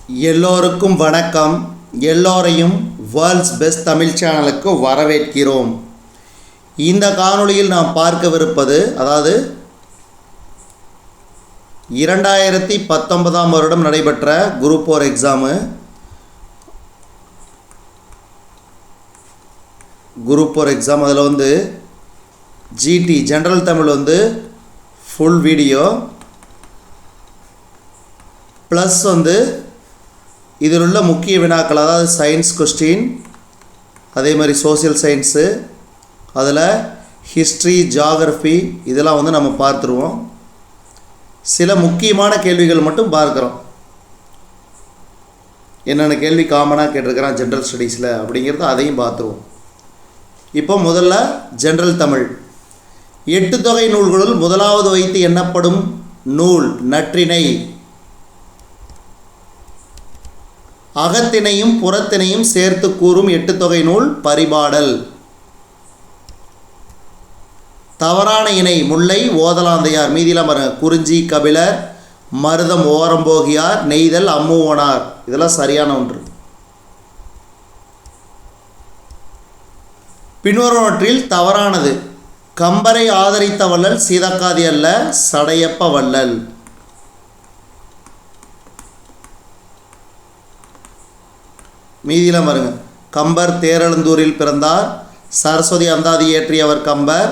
எல்லோருக்கும் வணக்கம். எல்லோரையும் வேர்ல்ட்ஸ் பெஸ்ட் தமிழ் சேனலுக்கு வரவேற்கிறோம். இந்த காணொளியில் நாம் பார்க்கவிருப்பது, அதாவது 2019 வருடம் நடைபெற்ற குரூப் 4 எக்ஸாமு. குரூப் 4 எக்ஸாம் அதில் GT general Tamil full video plus இதில் உள்ள முக்கிய வினாக்கள், அதாவது சயின்ஸ் கொஸ்டின், அதே மாதிரி சோசியல் சயின்ஸு, அதில் ஹிஸ்ட்ரி, ஜியாகிரஃபி இதெல்லாம் நம்ம பார்த்துருவோம். சில முக்கியமான கேள்விகள் மட்டும் பார்க்குறோம். என்னென்ன கேள்வி காமனாக கேட்டிருக்கிறான் ஜென்ரல் ஸ்டடீஸில் அப்படிங்கிறது அதையும் பார்த்துருவோம். இப்போ முதல்ல ஜென்ரல் தமிழ். 8 தொகை நூல்களுள் முதலாவது வைத்து எண்ணப்படும் நூல் நற்றிணை. அகத்தினையும் புறத்தினையும் சேர்த்து கூறும் 8 தொகை நூல் பரிபாடல். தவறான இணை முல்லை ஓதலாந்தையார். மீதிலாம் குறிஞ்சி கபிலர், மருதம் ஓரம்போகியார், நெய்தல் அம்மூவனார். இதெல்லாம் சரியான ஒன்று. பின்வருவனவற்றில் தவறானது. கம்பரை ஆதரித்த வள்ளல் சீதக்காதி அல்ல, சடையப்ப வள்ளல். மீதிலாம் பாருங்க. கம்பர் தேரெழுந்தூரில் பிறந்தார். சரஸ்வதி அந்தாதி இயற்றியவர் கம்பர்.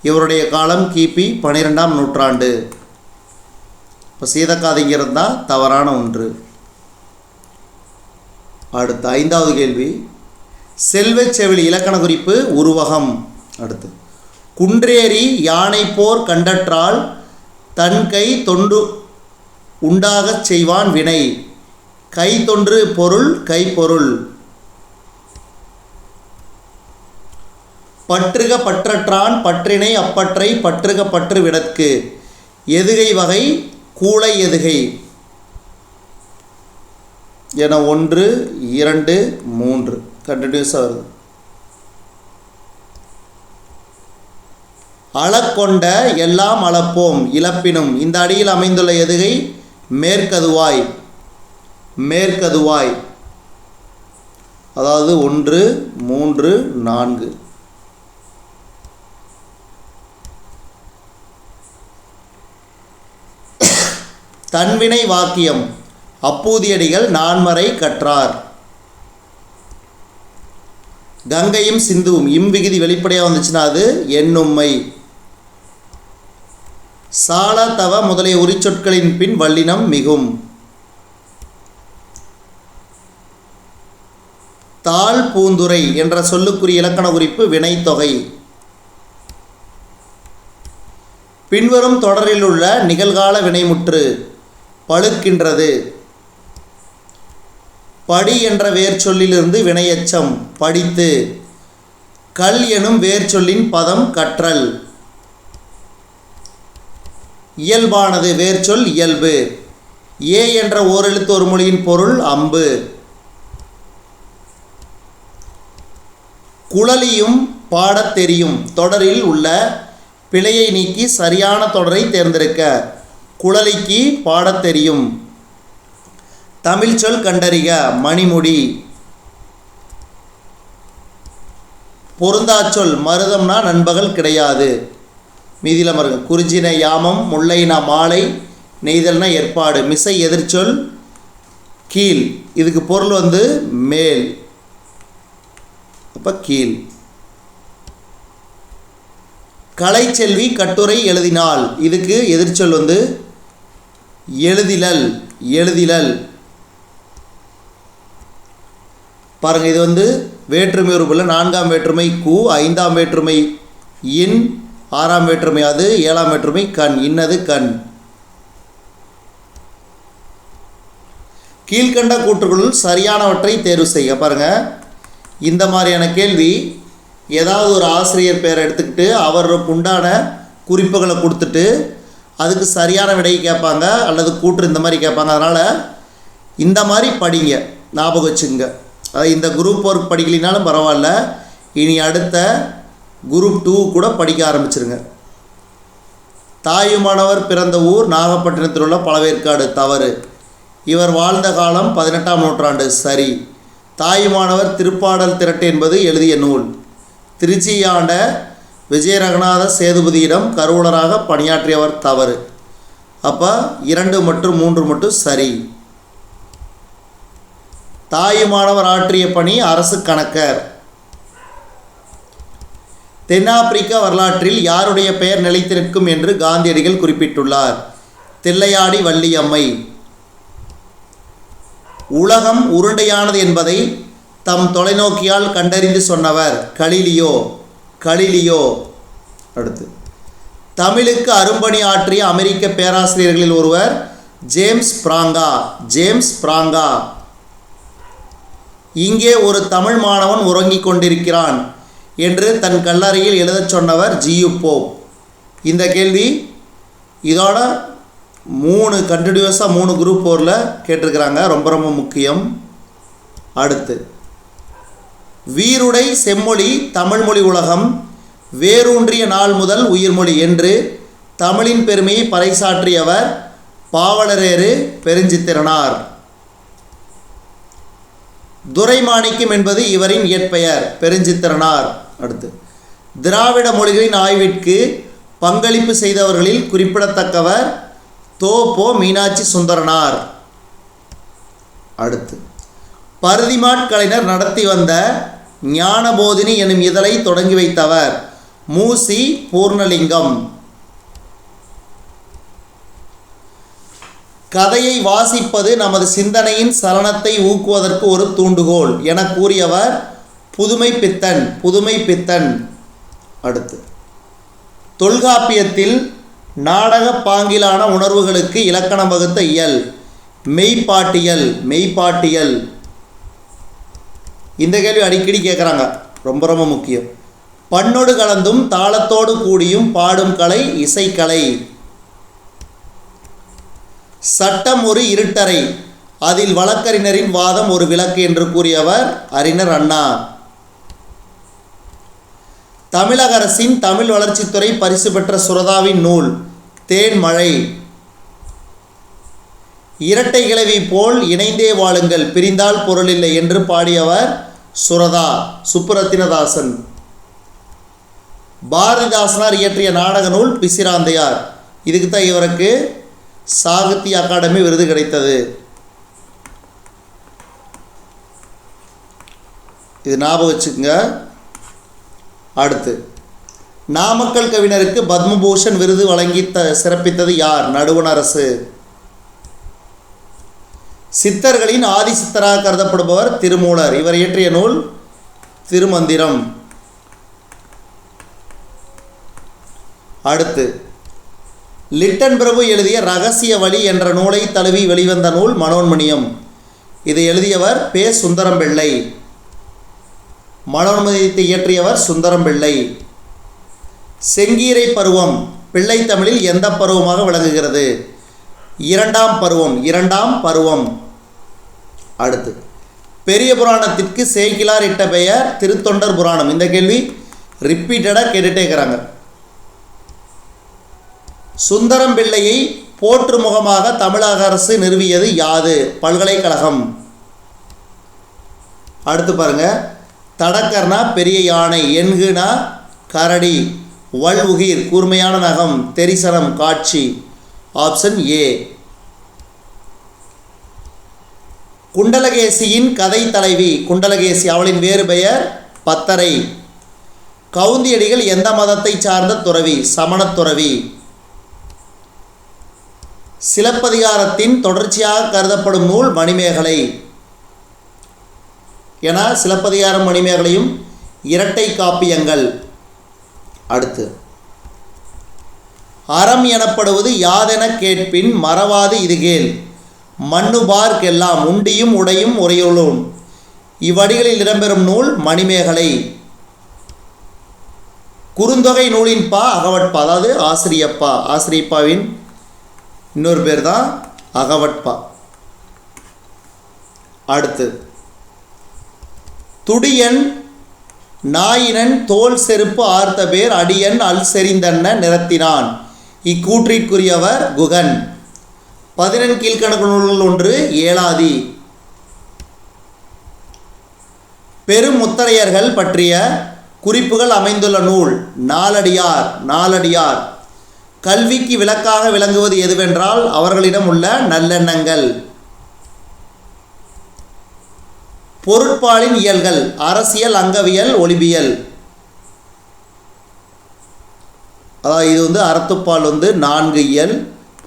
இவருடைய காலம் கிபி 12ஆம் நூற்றாண்டு. இப்போ சீதக்காதிங்கிறது தான் தவறான ஒன்று. அடுத்து 5வது கேள்வி. செல்வச் செவிலி இலக்கண குறிப்பு உருவகம். அடுத்து குன்றேறி யானை போர் கண்டற்றால் தன் கை தொண்டு உண்டாகச் செய்வான் வினை. கை தொன்று பொருள் கைப்பொருள். பற்றுக பற்றற்றான் பற்றினை அப்பற்றை பற்றுக பற்று விடற்கு. எதுகை வகை கூளை எதுகை என 1, 2, 3 கண்டினியூஸாக வருது. அளக்கொண்ட எல்லாம் அளப்போம் இழப்பினும். இந்த அடியில் அமைந்துள்ள எதுகை மேற்கதுவாய். மேற்கதுவாய் அதாவது 1, 3, 4. தன்வினை வாக்கியம். அப்பூதியடிகள் நான்மறை கற்றார். கங்கையும் சிந்துவும் இம்விகுதி வெளிப்படையாக வந்துச்சுன்னா அது எண்ணும்மை. சால தவ முதலிய உரிச்சொற்களின் பின் வல்லினம் மிகும். தாழ் பூந்துரை என்ற சொல்லுக்குரிய இலக்கண குறிப்பு வினைத்தொகை. பின்வரும் தொடரில் உள்ள நிகழ்கால வினைமுற்று பழுக்கின்றது. படி என்ற வேர்ச்சொல்லிலிருந்து வினையெச்சம் படித்து. கல் எனும் வேர்ச்சொல்லின் பதம் கற்றல். இயல்பானது வேர்ச்சொல் இயல்பு. ஏ என்ற ஓரெழுத்து ஒரு மொழியின் பொருள் அம்பு. குழலியும் பாடத் தெரியும் தொடரில் உள்ள பிழையை நீக்கி சரியான தொடரை தேர்ந்தெடுக்க. குழலிக்கு பாடத் தெரியும். தமிழ் சொல் கண்டறிக மணிமுடி. பொருந்தாச்சொல் மருதம்னா நண்பகல் கிடையாது. மீதியில் மருங்க. குறிஞ்சின யாமம், முல்லைனா மாலை, நெய்தல்னா ஏற்பாடு. மிசை எதிர்ச்சொல் கீழ். இதுக்கு பொருள் மேல், அப்போ கீழ். கலைச்செல்வி கட்டுரை எழுதினாள். இதுக்கு எதிர்ச்சொல் எழுதிலல். எழுதிலல் பாருங்கள். இது வேற்றுமை உறுப்புல 4ஆம் வேற்றுமை கு, 5ஆம் வேற்றுமை இன், 6ஆம் வேற்றுமை அது, 7ஆம் வேற்றுமை கண். இன்னது கண். கீழ்கண்ட கூற்றுகளுள் சரியானவற்றை தேர்வு செய்ய. பாருங்கள், இந்த மாதிரியான கேள்வி ஏதாவது ஒரு ஆசிரியர் பேரை எடுத்துக்கிட்டு அவருக்கு உண்டான குறிப்புகளை கொடுத்துட்டு அதுக்கு சரியான விடையை கேட்பாங்க, அல்லது கூற்று இந்த மாதிரி கேட்பாங்க. அதனால் இந்த மாதிரி படிங்க, ஞாபகம் வச்சுங்க. இந்த குரூப் ஒர்க் படிக்கலினாலும் பரவாயில்ல, இனி அடுத்த குரூப் 2 கூட படிக்க ஆரம்பிச்சிருங்க. தாயுமானவர் பிறந்த ஊர் நாகப்பட்டினத்தில் உள்ள பழவேற்காடு. தவறு. இவர் வாழ்ந்த காலம் 18ஆம் நூற்றாண்டு. சரி. தாயுமானவர் திருப்பாடல் திரட்டு என்பது எழுதிய நூல். திருச்சியாண்ட விஜயரங்கநாத சேதுபதியிடம் கருவூலராக பணியாற்றியவர். தவறு. அப்போ 2 மற்றும் 3 மட்டும் சரி. தாயுமானவர் ஆற்றிய பணி அரசு கணக்கர். தென்னாப்பிரிக்க வரலாற்றில் யாருடைய பெயர் நிலைத்து நிற்கும் என்று காந்தியடிகள் குறிப்பிட்டுள்ளார்? தில்லையாடி வள்ளியம்மை. உலகம் உருண்டையானது என்பதை தம் தொலைநோக்கியால் கண்டறிந்து சொன்னவர்? கலீலியோ. அடுத்து, தமிழுக்கு அரும்பணி ஆற்றிய அமெரிக்க பேராசிரியர்களில் ஒருவர் ஜேம்ஸ் பிராங்கா. இங்கே ஒரு தமிழ் மாணவன் உறங்கிக் கொண்டிருக்கிறான் என்று தன் கல்லறையில் எழுதச் சொன்னவர் ஜியு போப். இந்த கேள்வி இதோட 3 கண்டினியூஸாக 3 குரூப் 4ல் கேட்டிருக்கிறாங்க. ரொம்ப ரொம்ப முக்கியம். அடுத்து, வீருடை செம்மொழி தமிழ்மொழி உலகம் வேரூன்றிய நாள் முதல் உயிர்மொழி என்று தமிழின் பெருமையை பறைசாற்றியவர் பாவலரேறு பெருஞ்சித்திரனார். துரைமாணிக்கம் என்பது இவரின் இயற்பெயர். பெருஞ்சித்திரனார். அடுத்து, திராவிட மொழிகளின் ஆய்விற்கு பங்களிப்பு செய்தவர்களில் குறிப்பிடத்தக்கவர் தோப்போ மீனாட்சி சுந்தரனார். அடுத்து, பருதிமாட் கலைஞர் நடத்தி வந்த ஞானபோதினி எனும் இதழை தொடங்கி வைத்தவர் மூசி பூர்ணலிங்கம். கதையை வாசிப்பது நமது சிந்தனையின் சலனத்தை ஊக்குவதற்கு ஒரு தூண்டுகோல் என கூறியவர் புதுமை பித்தன். அடுத்து, தொல்காப்பியத்தில் நாடக பாங்கிலான உணர்வுகளுக்கு இலக்கணம் வகுத்த இயல் மெய்ப்பாட்டியல். இந்த கேள்வி அடிக்கடி கேட்குறாங்க. ரொம்ப ரொம்ப முக்கியம். பண்ணோடு கலந்தும் தாளத்தோடு கூடியும் பாடும் கலை இசைக்கலை. சட்டம் ஒரு இருட்டறை, அதில் வழக்கறிஞரின் வாதம் ஒரு விளக்கு என்று கூறியவர் அறிஞர் அண்ணா. தமிழக அரசின் தமிழ் வளர்ச்சித்துறை பரிசு பெற்ற சுரதாவின் நூல் தேன்மழை. இரட்டை கிளவி போல் இணைந்தே வாழுங்கள், பிரிந்தால் பொருளில்லை என்று பாடியவர் சுரதா சுப்புரத்தினதாசன். பாரதிதாசனார் இயற்றிய நாடக நூல் பிசிராந்தையார். இதுக்கு தான் இவருக்கு சாகித்ய அகாடமி விருது கிடைத்தது. இது ஞாபகம் வச்சுக்கோங்க. அடுத்து, நாமக்கல் கவிஞருக்கு பத்மபூஷன் விருது வழங்கி சிறப்பித்தது யார்? நடுவண் அரசு. சித்தர்களின் ஆதி சித்தராக கருதப்படுபவர் திருமூலர். இவர் இயற்றிய நூல் திருமந்திரம். அடுத்து, லிட்டன் பிரபு எழுதிய ரகசிய வழி என்ற நூலை தழுவி வெளிவந்த நூல் மனோன்மணியம். இதை எழுதியவர் பே. சுந்தரம் பிள்ளை. மனோன்மணியத்தை இயற்றியவர் சுந்தரம் பிள்ளை. செங்கீரை பருவம் பிள்ளை தமிழில் எந்த பருவமாக விளங்குகிறது? இரண்டாம் பருவம். அடுத்து, பெரிய புராணத்திற்கு சேக்கிலார் இட்ட பெயர் திருத்தொண்டர் புராணம். இந்த கேள்வி ரிப்பீட்டடாக கேட்டுட்டே இருக்கிறாங்க. சுந்தரம் பிள்ளையை போற்று முகமாக தமிழக அரசு நிறுவியது யாது? பல்கலைக்கழகம். அடுத்து பாருங்க, தடக்கர்னா பெரிய யானை, என்குனா கரடி, வல்உகிர் கூர்மையான நகம், தெரிசனம் காட்சி. Option A. குண்டலகேசியின் கதை தலைவி குண்டலகேசி, அவளின் வேறு பெயர் பத்தரை. கவுந்தியடிகள் எந்த மதத்தை சார்ந்த துறவி? சமணத் துறவி. சிலப்பதிகாரத்தின் தொடர்ச்சியாக கருதப்படும் நூல் மணிமேகலை. என சிலப்பதிகாரம் மணிமேகலையும் இரட்டை காப்பியங்கள். அடுத்து, அறம் எனப்படுவது யாதென கேட்பின் மறவாது இது கேள், மண்ணுபார்க்கெல்லாம் உண்டியும் உடையும் உரையுளும். இவ்வடிகளில் இடம்பெறும் நூல் மணிமேகலை. குறுந்தொகை நூலின் பா அகவட்பா, அதாவது ஆசிரியப்பா. ஆசிரியப்பாவின் இன்னொரு பேர் தான் அகவட்பா. அடுத்து, துடியன் நாயினன் தோல் செருப்பு ஆர்த்த பேர் அடியன் அல் செறிந்தன்ன நிறத்தினான். இக்கூற்றிற்குரியவர் குகன். பதினெண் கீழ்கணக்கு நூல்கள் ஒன்று ஏலாதி. பெரும் முத்தரையர்கள் பற்றிய குறிப்புகள் அமைந்துள்ள நூல் நாலடியார். நாலடியார். கல்விக்கு விளக்காக விளங்குவது எதுவென்றால் அவர்களிடம் உள்ள நல்லெண்ணங்கள். பொருட்பாலின் இயல்கள் அரசியல், அங்கவியல், ஒளிபியல். அதாவது இது அறத்துப்பால் 4 இயல்,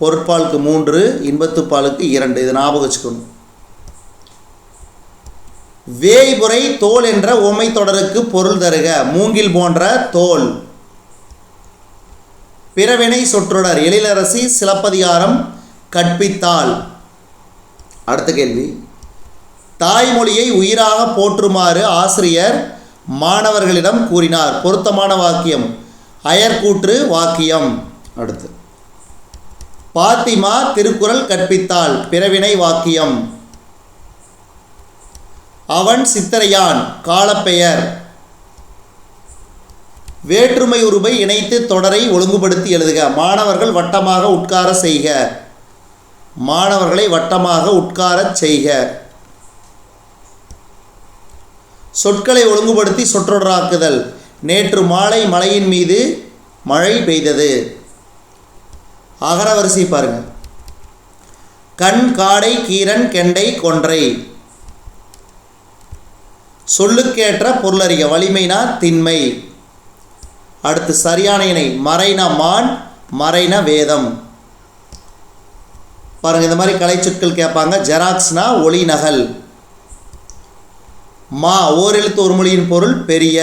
பொருட்பாலுக்கு 3, இன்பத்துப்பாலுக்கு 2. இது ஞாபகம் வச்சுக்கணும். வேய்புரை தோல் என்ற உவமை தொடருக்கு பொருள் தருக. மூங்கில் போன்ற தோல். பிறவினை சொற்றொடர் எழிலரசி சிலப்பதிகாரம் கற்பித்தாள். அடுத்த கேள்வி. தாய்மொழியை உயிராக போற்றுமாறு ஆசிரியர் மாணவர்களிடம் கூறினார். பொருத்தமான வாக்கியம் அயர்கூற்று வாக்கியம். அடுத்து பாத்திமா திருக்குறள் கற்பித்தாள். பிறவினை வாக்கியம். அவன் சித்திரையான் காலப்பெயர். வேற்றுமை உருவை இணைத்து தொடரை ஒழுங்குபடுத்தி எழுதுக. மாணவர்கள் வட்டமாக உட்கார செய்க. மாணவர்களை வட்டமாக உட்காரச் செய்க. சொற்களை ஒழுங்குபடுத்தி சொற்றொடராக்குதல். நேற்று மாலை மலையின் மீது மழை பெய்தது. அகரவரிசை பாருங்க. கண், காடை, கீரன், கெண்டை, கொன்றை. சொல்லுக்கேற்ற பொருளறிக. வலிமைனா திண்மை. அடுத்து சரியான இணை. மறைன மான், மறைன வேதம். பாருங்க, இந்த மாதிரி கலைச்சொற்கள் கேட்பாங்க. ஜெராக்ஸ்னா ஒளி நகல். மா ஓரெழுத்து ஒரு மொழியின் பொருள் பெரிய.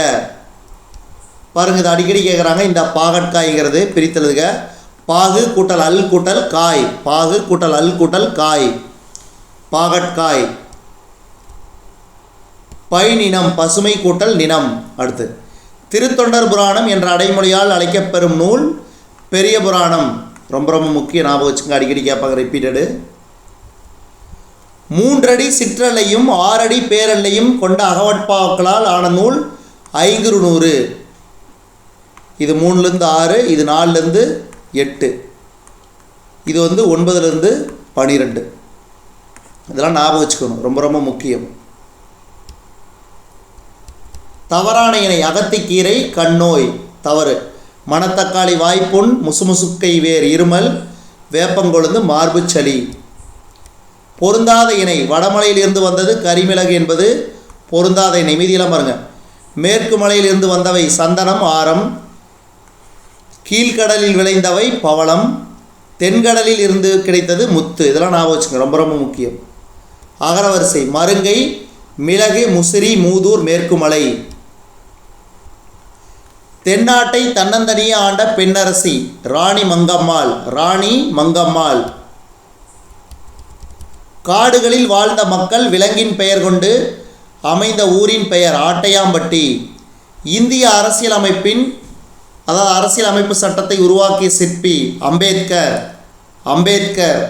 பாருங்க, இது அடிக்கடி கேட்குறாங்க. இந்த பாகற்காய்ங்கிறது பிரித்தெழுதுக. பாகு கூட்டல் அல் கூட்டல் காய். பாகு கூட்டல் அல் கூட்டல் காய். பாகற்காய். பைநினம் பசுமை கூட்டல் நினம். அடுத்து திருத்தொண்டர் புராணம் என்ற அடைமொழியால் அழைக்கப்பெறும் நூல் பெரிய புராணம். ரொம்ப ரொம்ப முக்கிய, ஞாபகம் வச்சுங்க, அடிக்கடி கேட்பாங்க, ரிப்பீட்டடு. 3 அடி சிற்றல்லையும் 6 அடி பேரல்லையும் கொண்ட அகவட்பாக்களால் ஆன நூல் ஐங்குறுநூறு. இது 3லேருந்து 6, இது 4லேருந்து 8, இது 9லேருந்து 12. இதெல்லாம் ஞாபகம் வச்சுக்கணும், ரொம்ப ரொம்ப முக்கியம். தவறான இணை. அகத்திக்கீரை கண்ணோய். தவறு. மணத்தக்காளி வாய்ப்புண், முசுமுசுக்கை வேர் இருமல், வேப்பங்கொழுந்து மார்பு சளி. பொருந்தாத இணை. வடமலையிலிருந்து வந்தது கரிமிளகு என்பது பொருந்தாத இணை. மீதியெல்லாம் பாருங்க. மேற்கு மலையிலிருந்து வந்தவை சந்தனம், ஆரம். கீழ்கடலில் விளைந்தவை பவளம். தென்கடலில் இருந்து கிடைத்தது முத்து. இதெல்லாம் ஞாபகம் வச்சுங்க, ரொம்ப ரொம்ப முக்கியம். அகரவரிசை. மருங்கை, மிளகு, முசிறி, மூதூர், மேற்குமலை. தென்னாட்டை தன்னந்தனியே ஆண்ட பெண்ணரசி ராணி மங்கம்மாள். ராணி மங்கம்மாள். காடுகளில் வாழ்ந்த மக்கள் விலங்கின் பெயர் கொண்டு அமைந்த ஊரின் பெயர் ஆட்டையாம்பட்டி. இந்திய அரசியலமைப்பு சட்டத்தை உருவாக்கிய சிற்பி அம்பேத்கர். அம்பேத்கர்.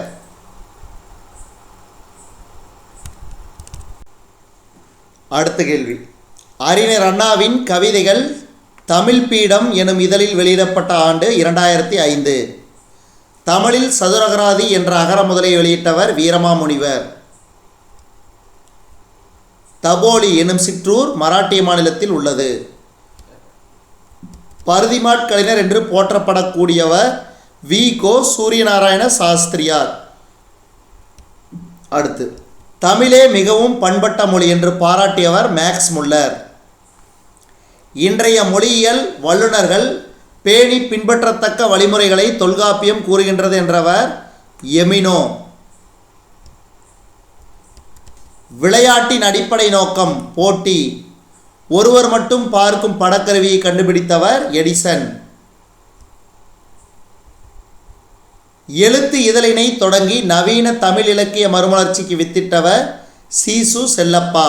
அடுத்த கேள்வி. அறிஞர் அண்ணாவின் கவிதைகள் தமிழ் பீடம் எனும் இதழில் வெளியிடப்பட்ட ஆண்டு 2005. தமிழில் சதுரகராதி என்ற அகர முதலை வெளியிட்டவர் வீரமாமுனிவர். தபோலி எனும் சிற்றூர் மராட்டிய மாநிலத்தில் உள்ளது. பருதிமாட் கலைஞர் என்று போற்றப்படக்கூடியவர் வி. கோ. சூரியநாராயண சாஸ்திரியார். அடுத்து தமிழே மிகவும் பண்பட்ட மொழி என்று பாராட்டியவர் மேக்ஸ் முல்லர். இன்றைய மொழியியல் வல்லுநர்கள் பேணி பின்பற்றத்தக்க வழிமுறைகளை தொல்காப்பியம் கூறுகின்றது என்றவர் எமினோ. விளையாட்டின் அடிப்படை நோக்கம் போட்டி. ஒருவர் மட்டும் பார்க்கும் படக்கருவியை கண்டுபிடித்தவர் எடிசன். எழுத்து இதழினை தொடங்கி நவீன தமிழ் இலக்கிய மறுமலர்ச்சிக்கு வித்திட்டவர் சீசு செல்லப்பா.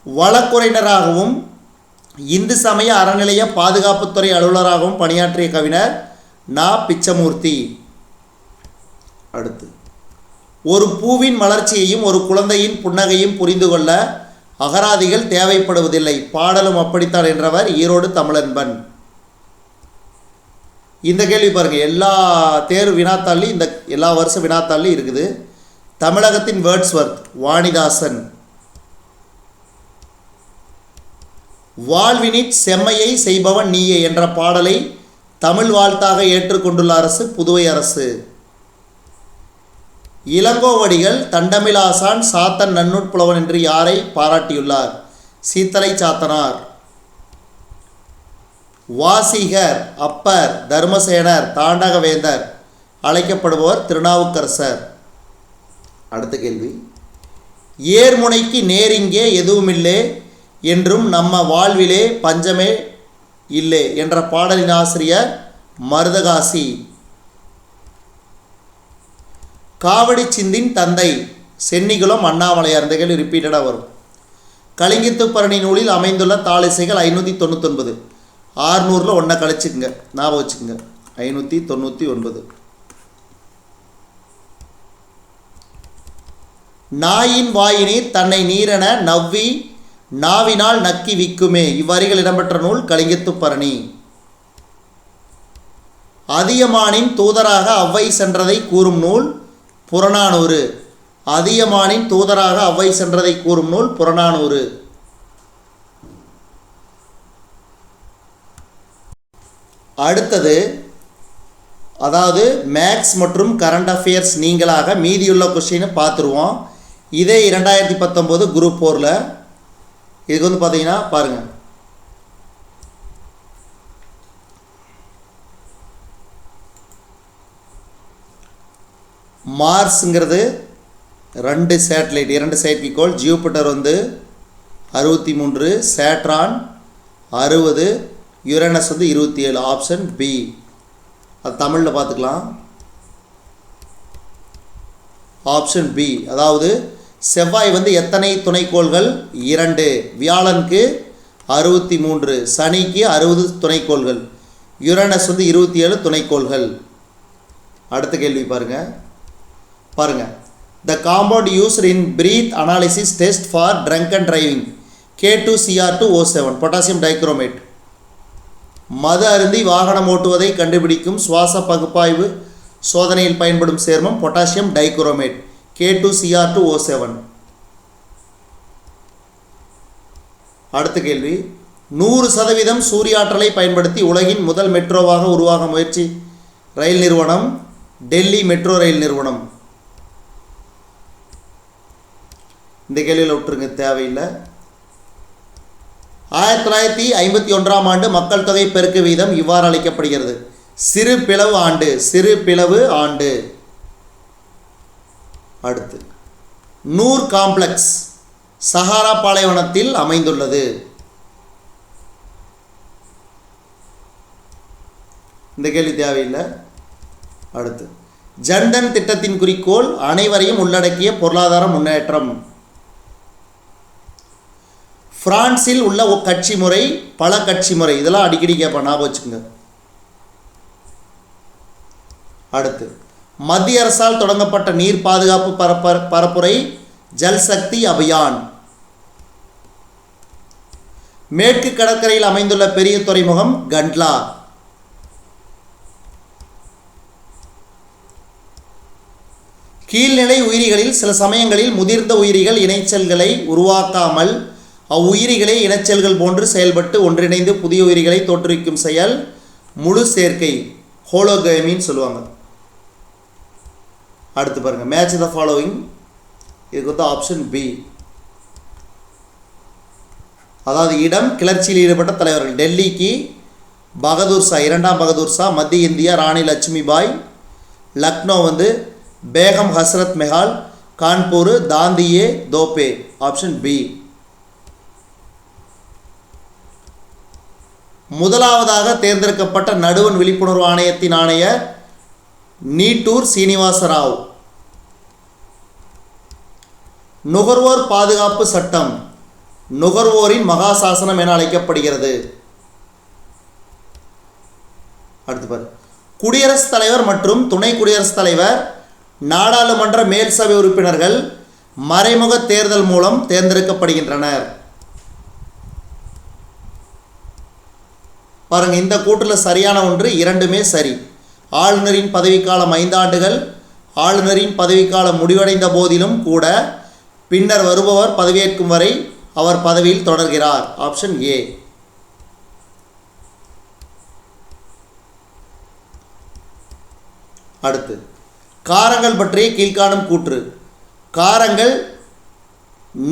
வழக்குரைஞராகவும் இந்து சமய அறநிலைய பாதுகாப்புத்துறை அலுவலராகவும் பணியாற்றிய கவிஞர் நா. பிச்சமூர்த்தி. அடுத்து ஒரு பூவின் மலர்ச்சியையும் ஒரு குழந்தையின் புன்னகையும் புரிந்து கொள்ள அகராதிகள் தேவைப்படுவதில்லை, பாடலும் அப்படித்தான் என்றவர் ஈரோடு தமிழன்பன். இந்த கேள்வி பாருங்கள், எல்லா தேர்வு வினாத்தாள்லையும் இந்த எல்லா வருஷ வினாத்தாள்லையும் இருக்குது. தமிழகத்தின் வேர்ட்ஸ்வர்த் வாணிதாசன். வாழ்வினிற் செம்மையை செய்பவன் நீயே என்ற பாடலை தமிழ் வாழ்த்தாக ஏற்றுக்கொண்டுள்ள அரசு புதுவை அரசு. இளங்கோவடிகள் தண்டமிழாசான் சாத்தன் நன்னூற்புலவன் என்று யாரை பாராட்டியுள்ளார்? சீத்தலை சாத்தனார். வாசிகர், அப்பர், தர்மசேனர், தாண்டகவேந்தர் அழைக்கப்படுபவர் திருநாவுக்கரசர். அடுத்த கேள்வி, ஏர்முனைக்கு நேரிங்கே எதுவுமில்லே என்றும் நம்ம வாழ்விலே பஞ்சமே இல்லை என்ற பாடலின் ஆசிரியர் மருதகாசி. காவடி சிந்தின் தந்தை சென்னிகுளம் அண்ணாமலையார். இந்த கேள்வி ரிப்பீட்டடாக வரும். கலிங்கத்துப்பரணி நூலில் அமைந்துள்ள தாளிசைகள் 599. 600 ஒன்றை கழிச்சுக்குங்க, ஞாபகம் வச்சுக்கோங்க. 599. நாயின் வாயினீர் தன்னை நீரென நவ்வி நாவினால் நக்கி விக்குமே இவ்வரிகள் இடம்பெற்ற நூல் கலிங்கத்துப்பரணி. அதியமானின் தூதராக அவ்வை சென்றதை கூறும் நூல் புறநானூறு. அதியமானின் தூதராக அவ்வை சென்றதை கூறும் நூல் புறநானூறு. அடுத்தது, அதாவது மேக்ஸ் மற்றும் கரண்ட் அஃபேர்ஸ் நீங்களாக மீதியுள்ள கொஸ்டினை பார்த்துருவோம். இதே 2019 குரூப் 4ல் இதுக்கு வந்து பார்த்தீங்கன்னா பாருங்கள், மார்ஸுங்கிறது 2 சேட்டலைட், 2 செயற்கைக்கோள். ஜூபிட்டர் வந்து 63, சேட்ரான் 60, யுரேனஸ் வந்து 27. Option B. அது தமிழில் பார்த்துக்கலாம். Option B. அதாவது செவ்வாய் வந்து எத்தனை துணைக்கோள்கள்? 2. வியாழனுக்கு 63, சனிக்கு 60 துணைக்கோள்கள், யுரேனஸ் வந்து 27 துணைக்கோள்கள். அடுத்த கேள்வி பாருங்கள். The compound used in breath analysis test for drunken driving K2Cr2O7 potassium dichromate. மது அருந்தி வாகனம் ஓட்டுவதை கண்டுபிடிக்கும் சுவாச பகுப்பாய்வு சோதனையில் பயன்படும் சேர்மம் பொட்டாசியம் டைக்ரோமேட் K2Cr2O7. அடுத்த கேள்வி, 100% சூரிய ஆற்றலை பயன்படுத்தி உலகின் முதல் மெட்ரோவாக உருவாக முயற்சி ரயில் நிறுவனம் டெல்லி மெட்ரோ ரயில் நிறுவனம். இந்த கேள்வியில் விட்டுருங்க, தேவையில்லை. 1951ஆம் ஆண்டு மக்கள் தொகை பெருக்க வீதம் இவ்வாறு அழைக்கப்படுகிறது. சிறு பிளவு ஆண்டு. சிறு பிளவு ஆண்டு. அடுத்து, நூர் காம்ப்ளெக்ஸ் சஹாரா பாலைவனத்தில் அமைந்துள்ளது. இந்த கேள்வி தேவையில்லை. அடுத்து, ஜன்தன் திட்டத்தின் குறிக்கோள் அனைவரையும் உள்ளடக்கிய பொருளாதார முன்னேற்றம். பிரான்சில் உள்ள கட்சி முறை பல கட்சி முறை. இதெல்லாம் அடிக்கடி கேட்பேன், ஞாபகம் வச்சுக்கோங்க. அடுத்து, மத்திய அரசால் தொடங்கப்பட்ட நீர் பாதுகாப்பு பரப்புரை ஜல்சக்தி அபியான். மேற்கு கடற்கரையில் அமைந்துள்ள பெரிய துறைமுகம் கண்ட்லா. கீழ்நிலை உயிரிகளில் சில சமயங்களில் முதிர்ந்த உயிரிகள் இணைச்சல்களை உருவாக்காமல் அவ்வுயிரிகளை இனச்செல்கள் போன்று செயல்பட்டு ஒன்றிணைந்து புதிய உயிரிகளை தோற்றுவிக்கும் செயல் முழு சேர்க்கை ஹோலோகேமின்னு சொல்லுவாங்க. அடுத்து பாருங்கள், மேட்ச் த ஃபாலோவிங். இதுக்கு வந்து ஆப்ஷன் பி. அதாவது இடம் கிளர்ச்சியில் ஈடுபட்ட தலைவர்கள். டெல்லிக்கு பகதூர் ஷா, 2ஆம் பகதூர் ஷா. மத்திய இந்தியா ராணி லட்சுமி பாய். லக்னோ வந்து பேகம் ஹஸ்ரத் மெஹால். கான்பூர் தாந்தியே தோப்பே. Option B. முதலாவதாக தேர்ந்தெடுக்கப்பட்ட நடுவண் விழிப்புணர்வு ஆணையத்தின் ஆணையர் நீட்டூர் சீனிவாச ராவ். நுகர்வோர் பாதுகாப்பு சட்டம் நுகர்வோரின் மகாசாசனம் என அழைக்கப்படுகிறது. அடுத்து பாரு, குடியரசுத் தலைவர் மற்றும் துணை குடியரசுத் தலைவர் நாடாளுமன்ற மேல் சபை உறுப்பினர்கள் மறைமுக தேர்தல் மூலம் தேர்ந்தெடுக்கப்படுகின்றனர். பாருங்கள், இந்த கூற்றில் சரியான ஒன்று, இரண்டுமே சரி. ஆளுநரின் பதவிக்காலம் 5 ஆண்டுகள். ஆளுநரின் பதவிக்காலம் முடிவடைந்த போதிலும் கூட பின்னர் வருபவர் பதவியேற்கும் வரை அவர் பதவியில் தொடர்கிறார். Option A. அடுத்து, காரங்கள் பற்றிய கீழ்காணும் கூற்று. காரங்கள்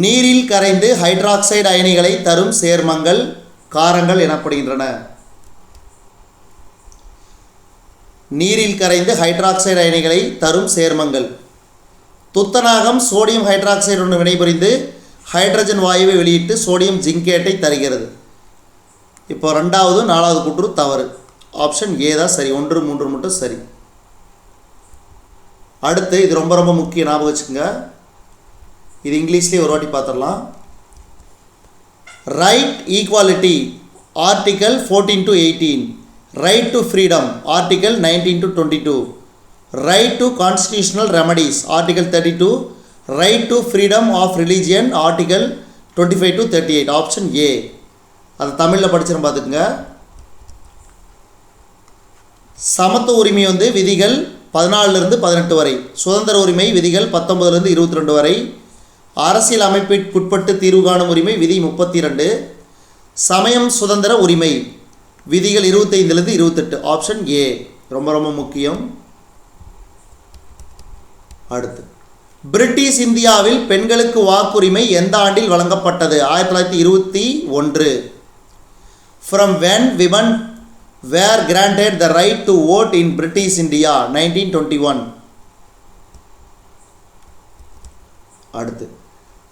நீரில் கரைந்து ஹைட்ராக்சைடு அயனிகளை தரும் சேர்மங்கள் காரங்கள் எனப்படுகின்றன. நீரில் கரைந்து ஹைட்ராக்சைடு அயனிகளை தரும் சேர்மங்கள். துத்தநாகம் சோடியம் ஹைட்ராக்சைடுடன் வினைபுரிந்து ஹைட்ரஜன் வாயுவை வெளியிட்டு சோடியம் ஜிங்கேட்டை தருகிறது. இப்போ 2வது 4வது கூற்று தவறு. ஆப்ஷன் ஏ தான் சரி. 1, 3 மட்டும் சரி. அடுத்து, இது ரொம்ப ரொம்ப முக்கிய, ஞாபகம் வச்சுக்கோங்க. இது இங்கிலீஷ்லேயே ஒரு வாட்டி பார்த்துடலாம். Right equality article 14 to 18, right to freedom article 19 to 22, right to constitutional remedies article 32, right to freedom of religion article 25 to 38. Option A. அது தமிழில் படிச்சுன்னு பார்த்துக்குங்க. சமத்துவ உரிமை வந்து விதிகள் 14 18 வரை, சுதந்திர உரிமை விதிகள் 19 22 வரை, அரசியல் அமைப்பிற்குட்பட்டு தீர்வு காணும் உரிமை விதி 32, சமயம் சுதந்திர உரிமை விதிகள் 25 28. ஆப்ஷன் ஏ ரொம்ப ரொம்ப முக்கியம். அடுத்து, பிரிட்டிஷ் இந்தியாவில் பெண்களுக்கு வாக்குரிமை எந்த ஆண்டில் வழங்கப்பட்டது? 1921. From when women were granted the right to vote in British India? 1921. அடுத்து,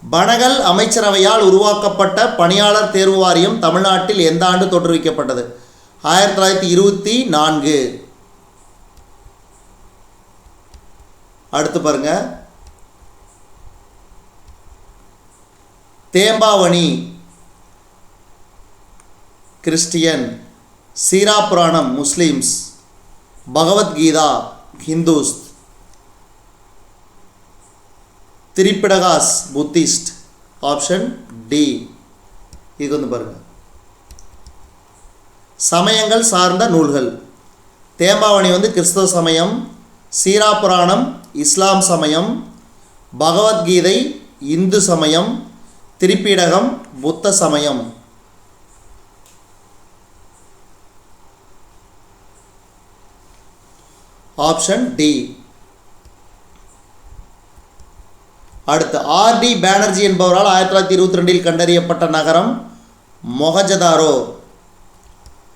பனகல் அமைச்சரவையால் உருவாக்கப்பட்ட பணியாளர் தேர்வு வாரியம் தமிழ்நாட்டில் எந்த ஆண்டு தோற்றுவிக்கப்பட்டது? 1924. அடுத்து பாருங்க, Thembavani Christian, Seera Puranam Muslims, Bhagavad Gita Hindus, Tripitakas Buddhist. Option D. இது வந்து பாருங்க, சமயங்கள் சார்ந்த நூல்கள். தேம்பாவணி வந்து கிறிஸ்தவ சமயம், சீரா புராணம் இஸ்லாம் சமயம், பகவத்கீதை இந்து சமயம், திரிபிடகம் புத்த சமயம். Option D. அடுத்து, ஆர்.டி. பானர்ஜி என்பவரால் 1922 கண்டறியப்பட்ட நகரம் மொஹஞ்சதாரோ.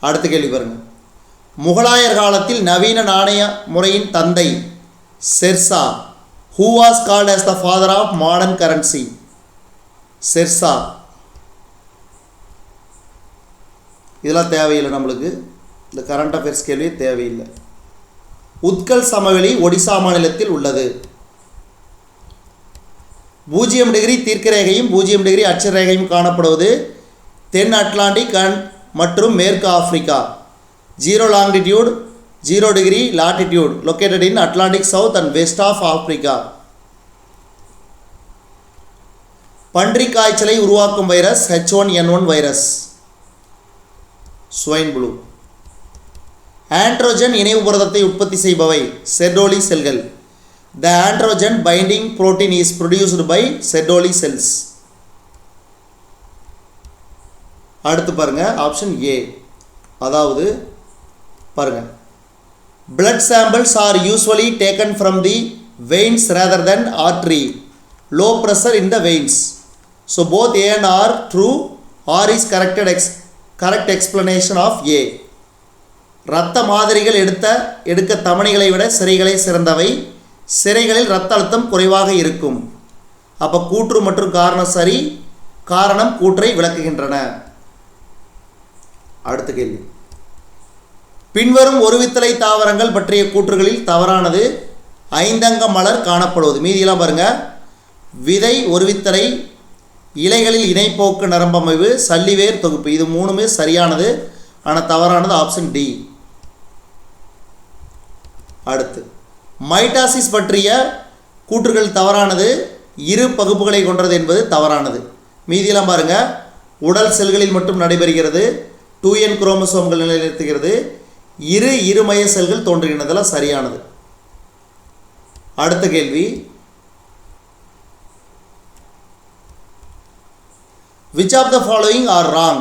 அடுத்த கேள்வி பாருங்க, முகலாயர் காலத்தில் நவீன நாணய முறையின் தந்தை Sher Shah. Who was called as the father of modern currency? Sher Shah. இதெல்லாம் தேவையில்லை நம்மளுக்கு, இந்த கரண்ட் அஃபேர்ஸ் கேள்வி தேவையில்லை. உத்கல் சமவெளி ஒடிசா மாநிலத்தில் உள்ளது. 0 டிகிரி தீர்க்கரேகையும் 0 டிகிரி அட்சரேகையும் காணப்படுவது தென் அட்லாண்டிக் மற்றும் மேற்கு Africa. 0 longitude 0 degree latitude located in Atlantic South and West of Africa. பன்றி காய்ச்சலை உருவாக்கும் virus H1N1 virus, swine blue. Androgen இணைவு புரதத்தை உற்பத்தி செய்பவை செர்டோலி செல்கள். The androgen binding protein is produced by Sertoli cells. அடுத்து பாருங்க, ஆப்ஷன் ஏ. அதாவது பாருங்க, blood samples are usually taken from the veins rather than artery. Low pressure in the veins. So both A and R true. R is correct explanation of A. இரத்த மாதிரிகள் எடுக்க தமனிகளை விட சிரைகளே சிறந்தவை. சிரைகளில் இரத்த அழுத்தம் குறைவாக இருக்கும். அப்போ கூற்று மற்றும் காரணம் சரி, காரணம் கூற்றை விளக்குகின்றன. அடுத்த கேள்வி, பின்வரும் ஒருவித்தலை தாவரங்கள் பற்றிய கூற்றுகளில் தவறானது. 5 அங்க மலர் காணப்படுவது. மீதியெல்லாம் பாருங்க, விதை ஒருவித்தலை, இலைகளில் இணைப்போக்கு நரம்பமைவு, சல்லிவேர் தொகுப்பு. இது 3மே சரியானது, ஆனால் தவறானது ஆப்ஷன் டி. அடுத்து, மைட்டாசிஸ் பற்றிய கூற்றுகள் தவறானது. 2 பகுப்புகளை கொண்டது என்பது தவறானது. மீதியெல்லாம் பாருங்க, உடல் செல்களில் மட்டும் நடைபெறுகிறது. 2n குரோமோசோம்கள் நிலைநிறுத்துகிறது. இருமய செல்கள் தோன்றுகின்றன. இதெல்லாம் சரியானது. அடுத்த கேள்வி, which of the following are wrong?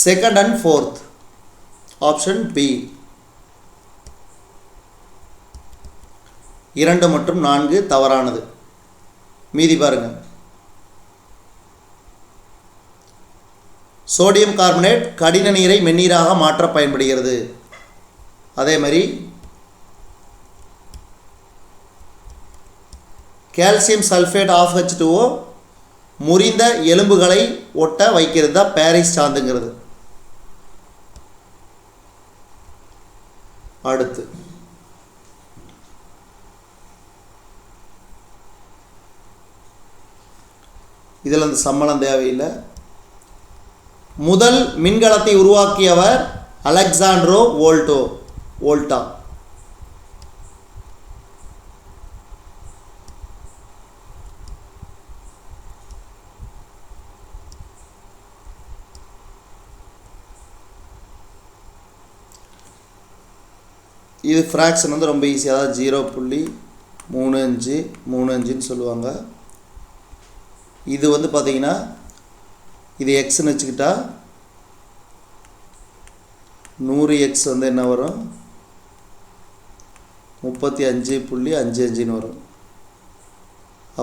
Second and fourth. Option B. 2 மற்றும் 4 தவறானது. மீதி பாருங்க. சோடியம் கார்பனேட் கடின நீரை மென்னீராக மாற்ற பயன்படுகிறது. அதே மாதிரி கால்சியம் சல்ஃபேட் ஆஃப் H2O முறிந்த எலும்புகளை ஒட்ட வைக்கிறது தான் பாரிஸ் சாந்துங்கிறது. அடுத்து இதில் அந்த சம்மளம் தேவையில்லை. முதல் மின்கலத்தை உருவாக்கியவர் அலெக்சாண்ட்ரோ வோல்டா. இது ஃப்ராக்ஷன் வந்து ரொம்ப ஈஸியாக தான் 0.3535ன்னு சொல்லுவாங்க. இது வந்து பார்த்திங்கன்னா இது எக்ஸ்ன்னு வச்சுக்கிட்டா 100x வந்து என்ன வரும் 35.55ன்னு வரும்.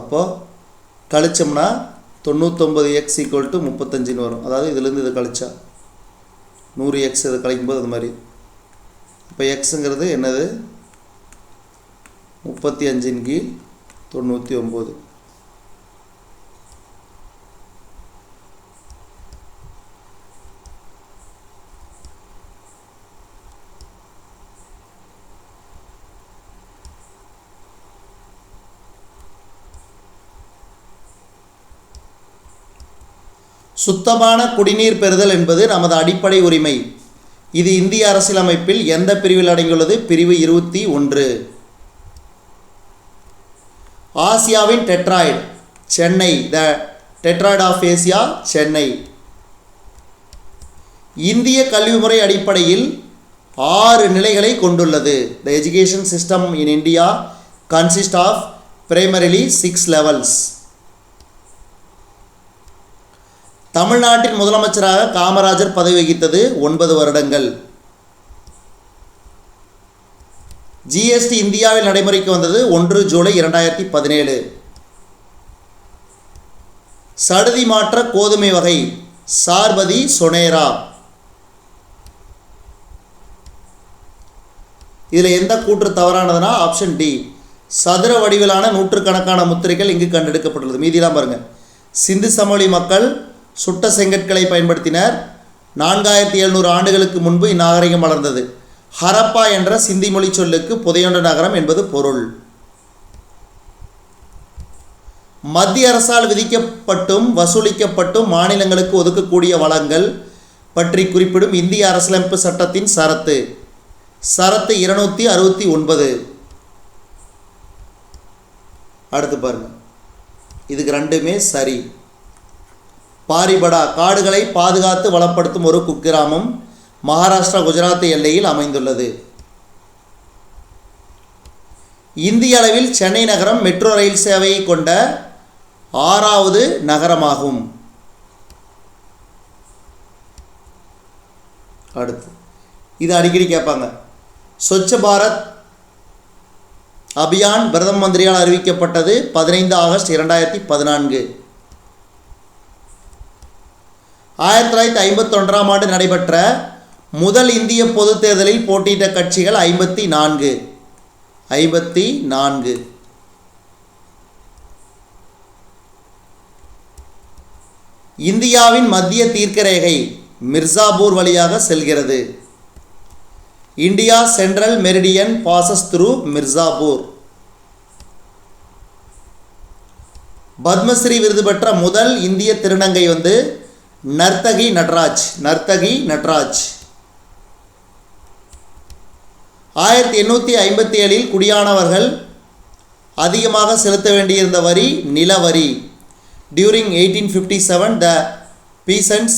அப்போது கழிச்சோம்னா 99x = 35ன்னு வரும். அதாவது இதுலேருந்து இதை கழிச்சா 100x இதை கழிக்கும்போது அது மாதிரி. இப்போ எக்ஸுங்கிறது என்னது 35/99. சுத்தமான குடிநீர் பெறுதல் என்பது நமது அடிப்படை உரிமை. இது இந்திய அரசியலமைப்பில் எந்த பிரிவில் அடங்கியுள்ளது? பிரிவு 21. ஆசியாவின் Detroit Chennai. The Detroit of Asia Chennai. இந்திய கல்வி முறை அடிப்படையில் 6 நிலைகளை கொண்டுள்ளது. The education system in India consist of primarily 6 levels. தமிழ்நாட்டின் முதலமைச்சராக காமராஜர் பதவி வகித்தது 9 வருடங்கள். ஜிஎஸ்டி இந்தியாவில் நடைமுறைக்கு வந்தது 1 ஜூலை 2017. சடுதி மாற்ற கோதுமை வகை சார்பதி சொனேரா. இதில் எந்த கூற்று தவறானதுன்னா ஆப்ஷன் டி. சதுர வடிவிலான நூற்றுக்கணக்கான முத்திரைகள் இங்கு கண்டெடுக்கப்பட்டுள்ளது. மீதிலாம் பாருங்கள். சிந்து சமவெளி மக்கள் சுட்ட செங்கற்களை பயன்படுத்தினர். 4700 ஆண்டுகளுக்கு முன்பு இந்நாகரிகம் வளர்ந்தது. ஹரப்பா என்ற சிந்தி மொழி சொல்லுக்கு புதையுண்ட நகரம் என்பது பொருள். மத்திய அரசால் விதிக்கப்பட்டும் வசூலிக்கப்பட்டும் மாநிலங்களுக்கு ஒதுக்கக்கூடிய வளங்கள் பற்றி குறிப்பிடும் இந்திய அரசியலமைப்பு சட்டத்தின் சரத்து 269. அடுத்து பாருங்க. இதுக்கு ரெண்டுமே சரி. பாரிபடா காடுகளை பாதுகாத்து வளப்படுத்தும் ஒரு குக்கிராமம் மகாராஷ்டிரா குஜராத் எல்லையில் அமைந்துள்ளது. இந்திய அளவில் சென்னை நகரம் மெட்ரோ ரயில் சேவையை கொண்ட 6வது நகரமாகும். அடுத்து இது அடிக்கடி கேட்பாங்க. ஸ்வச்ச பாரத் அபியான் பிரதம மந்திரியால் அறிவிக்கப்பட்டது 15 ஆகஸ்ட் 2014. 1951ஆம் ஆண்டு நடைபெற்ற முதல் இந்திய பொதுத் தேர்தலில் போட்டியிட்ட கட்சிகள் 54. இந்தியாவின் மத்திய தீர்க்கரேகை மிர்சாபூர் வழியாக செல்கிறது. India central meridian passes through Mirzapur. Padmashri விருது பெற்ற முதல் இந்திய திருநங்கை வந்து நர்த்தகி நட்ராஜ். 1857இல் குடியானவர்கள் அதிகமாக செலுத்த வேண்டியிருந்த வரி நிலவரி. During 1857, the peasants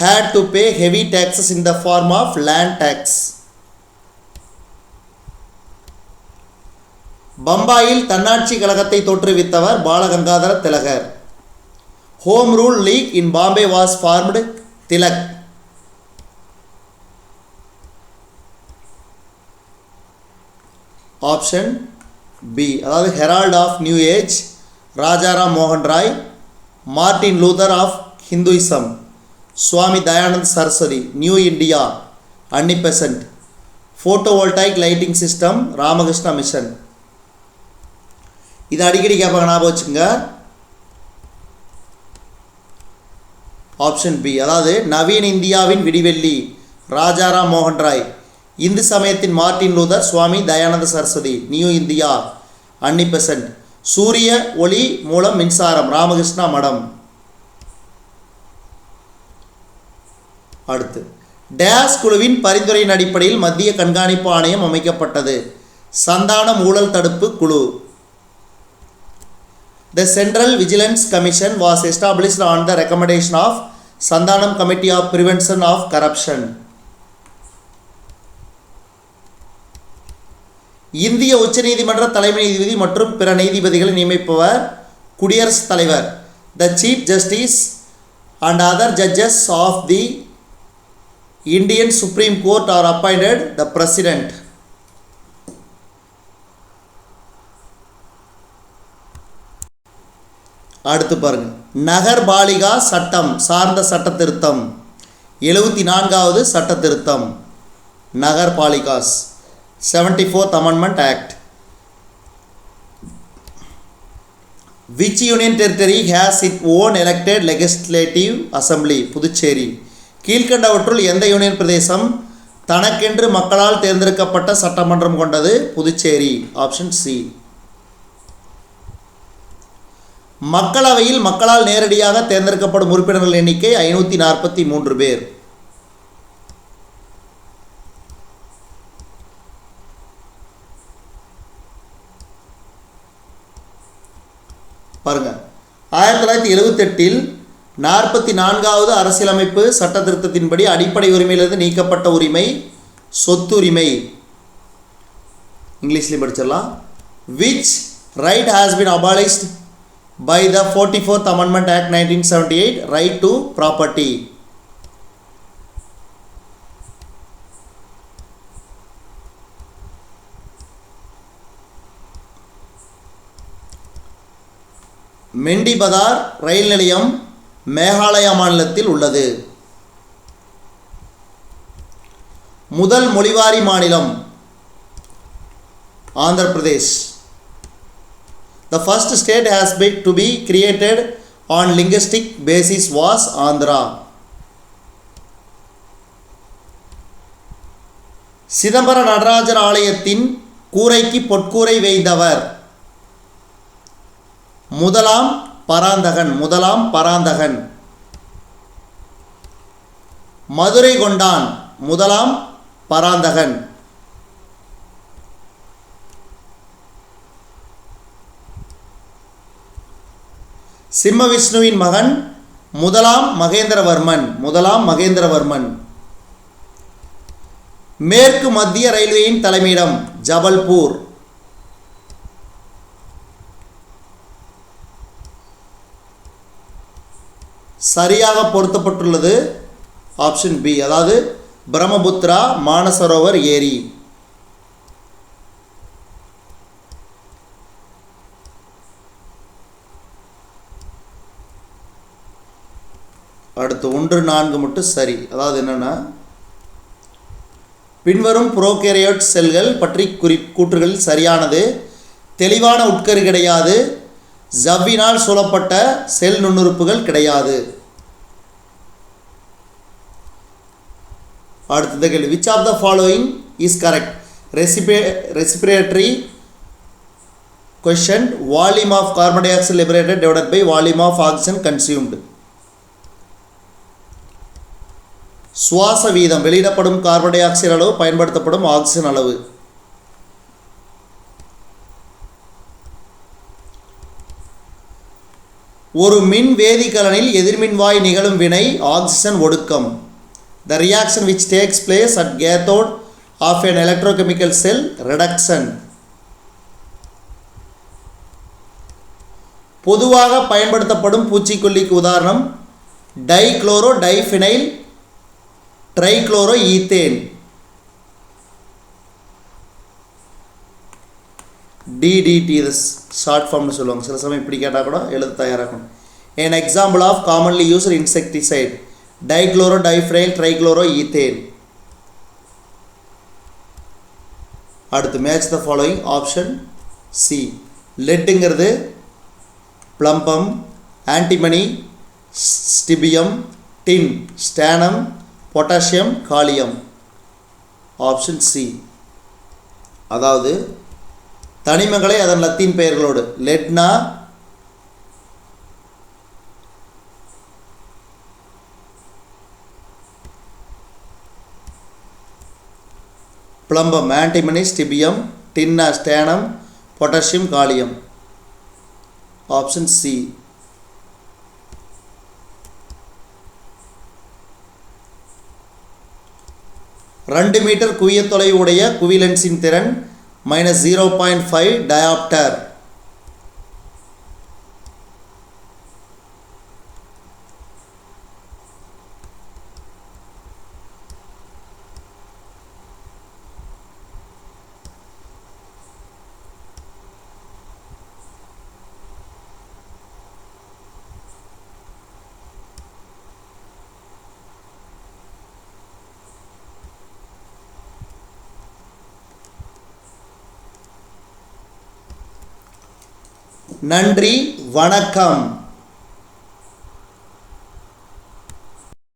had to pay heavy taxes in the form of land tax. பம்பாயில் தன்னாட்சி கழகத்தை தோற்றுவித்தவர் பாலகங்காதர திலகர். Home Rule League in Bombay was formed. Tilak. Option B, அதாவது Herald of New Age Rajaram மோகன் Roy, Martin Luther of Hinduism Swami Dayanand Saraswati, New India Annie Besant, photovoltaic lighting system Ramakrishna Mission. இது அடிக்கடி கேட்பாங்க, ஞாபகம் வச்சுங்க. ஆப்ஷன் பி, அதாவது நவீன இந்தியாவின் விடிவெள்ளி ராஜாராம் மோகன் ராய், இந்து சமயத்தின் Martin Luther, Swami Dayananda Saraswati, New India Annie Besant, சூரிய ஒளி மூலம் மின்சாரம் ராமகிருஷ்ணா மடம். அடுத்து, டேஸ் குழுவின் பரிந்துரையின் அடிப்படையில் மத்திய கண்காணிப்பு ஆணையம் அமைக்கப்பட்டது. சந்தானம் ஊழல் தடுப்பு குழு. The Central Vigilance Commission was established on the recommendation of Sandhanam Committee of Prevention of Corruption. இந்திய உச்சநீதிமன்ற தலைமை நீதிபதி மற்றும் பிற நீதிபதிகளை நியமிப்பவர் குடியரசுத் தலைவர். The Chief Justice and other judges of the Indian Supreme Court are appointed the President. அடுத்து பாருங்க, நகர்பாலிகா சட்டம் சார்ந்த சட்ட திருத்தம் 74வது சட்ட திருத்தம். நகர்பாலிகாஸ் 74th Amendment Act. Which union territory has its own elected legislative assembly? Puducherry. கீழ்கண்டவற்றுள் எந்த யூனியன் பிரதேசம் தனக்கென்று மக்களால் தேர்ந்தெடுக்கப்பட்ட சட்டமன்றம் கொண்டது? புதுச்சேரி. Option C. மக்களவையில் மக்களால் நேரடியாக தேர்ந்தெடுக்கப்படும் உறுப்பினர்கள் எண்ணிக்கை 543 பேர். பாருங்க, 1978 44வது அரசியலமைப்பு சட்ட திருத்தத்தின்படி அடிப்படை உரிமையிலிருந்து நீக்கப்பட்ட உரிமை சொத்துரிமை. இங்கிலீஷ்லேயும் படிச்சிடலாம். Which right has been abolished by the 44th Amendment Act 1978, right to property. மெண்டிபதார் ரயில் நிலையம் மேகாலயா மாநிலத்தில் உள்ளது. முதல் மொழிவாரி மாநிலம் Andhra Pradesh. The first state has been to be created on linguistic basis was Andhra. சிதம்பர நடராஜர் ஆலயத்தின் கூரைக்கு பொற்கூரை வேய்ந்தவர் முதலாம் பராந்தகன். மதுரை கொண்டான் முதலாம் பராந்தகன். சிம்ம விஷ்ணுவின் மகன் முதலாம் மகேந்திரவர்மன். மேற்கு மத்திய ரயில்வேயின் தலைமையிடம் ஜபல்பூர். சரியாக பொருத்தப்பட்டுள்ளது ஆப்ஷன் பி, அதாவது பிரம்மபுத்திரா மானசரோவர் ஏரி. அடுத்து 1, 4 மட்டும் சரி. அதாவது என்னென்னா, பின்வரும் புரோகேரியோட் செல்கள் பற்றி கூற்றுகளில் சரியானது. தெளிவான உட்கரு கிடையாது. ஜவ்வினால் சூழப்பட்ட செல் நுண்ணுறுப்புகள் கிடையாது. அடுத்த கேள்வி, which of the following is correct? Respiratory question, volume of carbon dioxide liberated divided by volume of oxygen consumed. சுவாச வீதம் வெளியிடப்படும் கார்பன் டை ஆக்சைடு அளவு பயன்படுத்தப்படும் ஆக்சிஜன் அளவு. ஒரு மின் வேதிக்கலனில் எதிர்மின்வாய் நிகழும் வினை ஆக்சிஜன் ஒடுக்கம். The reaction which takes place at cathode of an electrochemical cell reduction. பொதுவாக பயன்படுத்தப்படும் பூச்சிக்கொல்லிக்கு உதாரணம் dichloro diphenyl trichloro ethane. DDT இது ஷார்ட் ஃபார்ம்னு சொல்லுவாங்க. சில சமயம் இப்படி கேட்டால் கூட எழுத தயாராகணும். An example of commonly used insecticide dichloro diphenyl trichloro ethane. அடுத்து match the following. Option C லெட்டுங்கிறது plumbum, antimony stibium, tin stannum, potassium kalium. Option C. அதாவது தனிமங்களை அதன் லத்தீன் பெயர்களோடு லெட்னா பிளம்பம் ஆன்டிமனி ஸ்டிபியம், டின்னா stannum, potassium kalium. Option C. ரெண்டு மீட்டர் குவிய தொலைவு உடைய குவிலென்ஸின் திறன் -0.5 டயாப்டர். நன்றி, வணக்கம்.